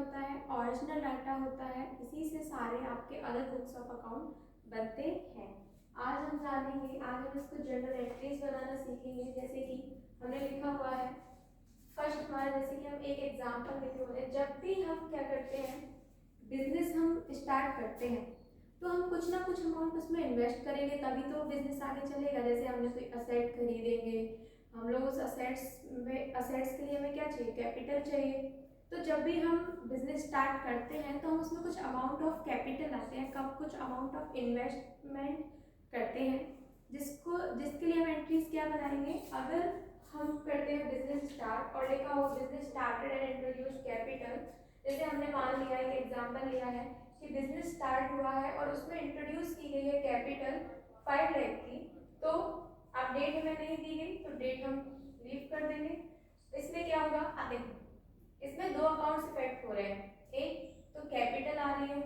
होता है, original data होता है, इसी से सारे आपके अदर बुक्स ऑफ अकाउंट बनते हैं। आज हम जानेंगे, आज हम इसको जर्नल एंट्रीज बनाना सीखेंगे। जैसे कि हमने लिखा हुआ है फर्स्ट हमारा, जैसे कि हम एक एग्जांपल लिखे हुए हैं, जब भी हम क्या करते हैं बिजनेस हम स्टार्ट करते हैं तो हम कुछ ना कुछ अमाउंट उसमें इन्वेस्ट करेंगे, तभी तो बिजनेस आगे चलेगा। जैसे हमने कोई असेट खरीदेंगे, हम लोग उस असेट्स के लिए हमें क्या चाहिए, कैपिटल चाहिए। तो जब भी हम बिजनेस स्टार्ट करते हैं तो हम उसमें कुछ अमाउंट ऑफ कैपिटल लाते हैं, कब कुछ अमाउंट ऑफ इन्वेस्टमेंट करते हैं, जिसके लिए हम एंट्रीज क्या बनाएंगे। अगर हम करते हैं बिजनेस स्टार्ट और लिखा हो business started and introduce capital, जैसे हमने मान लिया एक एग्जांपल लिया है कि बिजनेस स्टार्ट हुआ है और उसमें इंट्रोड्यूस की गई है कैपिटल 5 लाख की, तो अब डेट हमें नहीं दी गई तो डेट हम लीव कर देंगे। इसमें क्या होगा, अब देखो इसमें दो अकाउंट्स इफेक्ट हो रहे हैं, एक तो कैपिटल आ रही है,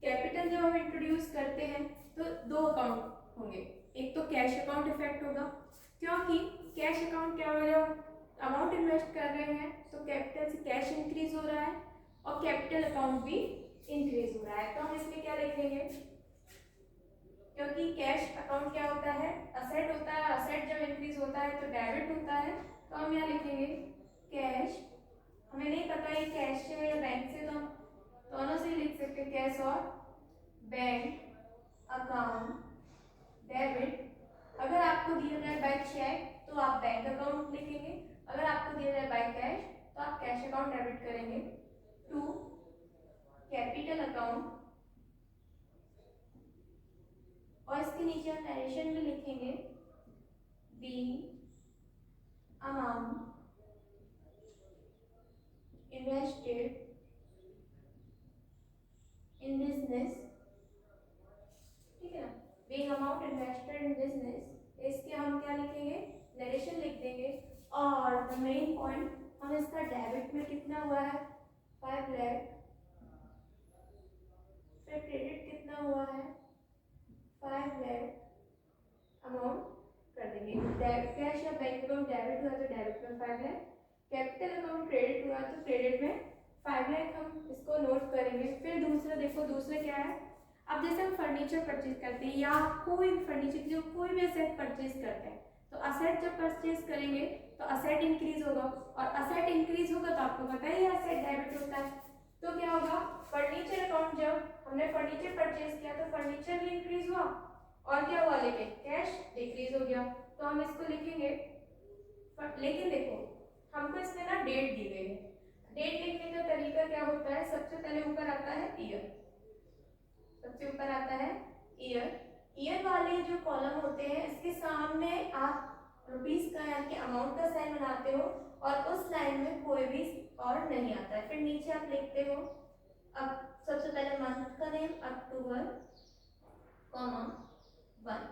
कैपिटल जब हम इंट्रोड्यूस करते हैं तो दो अकाउंट होंगे, एक तो कैश अकाउंट इफेक्ट होगा, क्योंकि कैश अकाउंट क्या हो रहा है, अमाउंट इन्वेस्ट कर रहे हैं तो कैपिटल से कैश इंक्रीज हो रहा है और कैपिटल अकाउंट भी इंक्रीज हो रहा है। तो हम इसमें क्या लिखेंगे, क्योंकि कैश अकाउंट क्या होता है, असेट होता है, असेट जब इंक्रीज होता है तो डेबिट होता है, तो हम यहाँ लिखेंगे कैश। हमें नहीं पता ये कैश से या बैंक से, तो हम दोनों से लिख सकते हैं, कैश और बैंक अकाउंट डेबिट। अगर आपको दिया जाए बाय चेक तो आप बैंक अकाउंट लिखेंगे, अगर आपको दिया जाए बाय कैश तो आप कैश अकाउंट डेबिट करेंगे टू कैपिटल अकाउंट, और इसके नीचे हम नरेशन में लिखेंगे the amount invested in business, ठीक है ना, being amount invested in business, इसके हम क्या लिखेंगे, नरेशन लिख देंगे। और द मेन पॉइंट, हम इसका डेबिट में कितना हुआ है 5 लाख, फिर क्रेडिट कितना हुआ है 5 लाख अमाउंट कर देंगे। कैश या बैंक अकाउंट डेबिट हुआ तो डेबिट में 5 लाख, कैपिटल अकाउंट क्रेडिट हुआ तो क्रेडिट में 5 लाख, हम इसको नोट करेंगे। फिर दूसरा देखो, दूसरा क्या है, अब जैसे हम फर्नीचर परचेज करते हैं या कोई भी फर्नीचर जो कोई भी असेट परचेज करते हैं, तो असेट जब परचेज करेंगे तो असेट इंक्रीज होगा, और असेट इंक्रीज होगा तो आपको पता ही है असेट डेबिट होता है, तो क्या होगा, फर्नीचर अकाउंट जब हमने फर्नीचर परचेज किया तो फर्नीचर भी इंक्रीज हुआ और क्या हुआ, लेकिन कैश डिक्रीज हो गया, तो हम इसको लिखेंगे। लेकिन देखो हमको इसमें ना डेट दी गई है, डेट लिखने का तरीका क्या होता है, सबसे पहले ऊपर आता है ईयर, सबसे ऊपर आता है ईयर, ईयर वाले जो कॉलम होते हैं इसके सामने आप रुपीस का यानी कि अमाउंट का साइन बनाते हो और उस लाइन में कोई भी और नहीं आता है। फिर नीचे आप लिखते हो, अब सबसे पहले मंथ का नेम अक्टूबर कॉमा 1,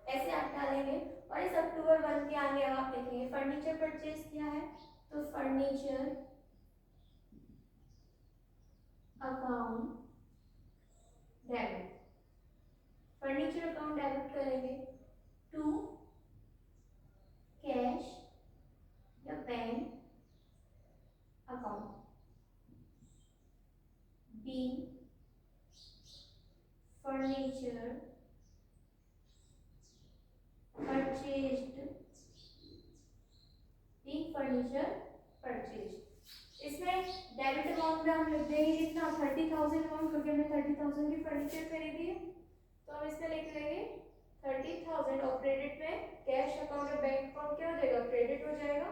ऐसे आप डालेंगे, और इस अक्टूबर 1 के आगे आप लिखेंगे फर्नीचर परचेज किया है तो furniture account debit, furniture account debit करेंगे टू कैश या bank account, be furniture purchased, be furniture purchased. इसमें डेबिट अमाउंट में हम लिख देंगे कितना 30,000 अमाउंट, क्योंकि हमने 30,000 की फर्नीचर खरीदी है, तो हम इसमें लिख लेंगे 30,000, और क्रेडिट में कैश अकाउंट और बैंक अकाउंट क्या हो जाएगा, क्रेडिट हो जाएगा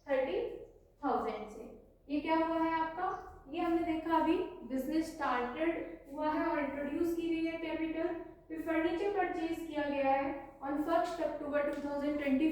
30,000 से। ये क्या हुआ है आपका, ये हमने देखा अभी बिजनेस स्टार्टेड हुआ है और इंट्रोड्यूस की गई है कैपिटल, फिर फर्नीचर परचेज किया गया है ऑन 1 अक्टूबर 2024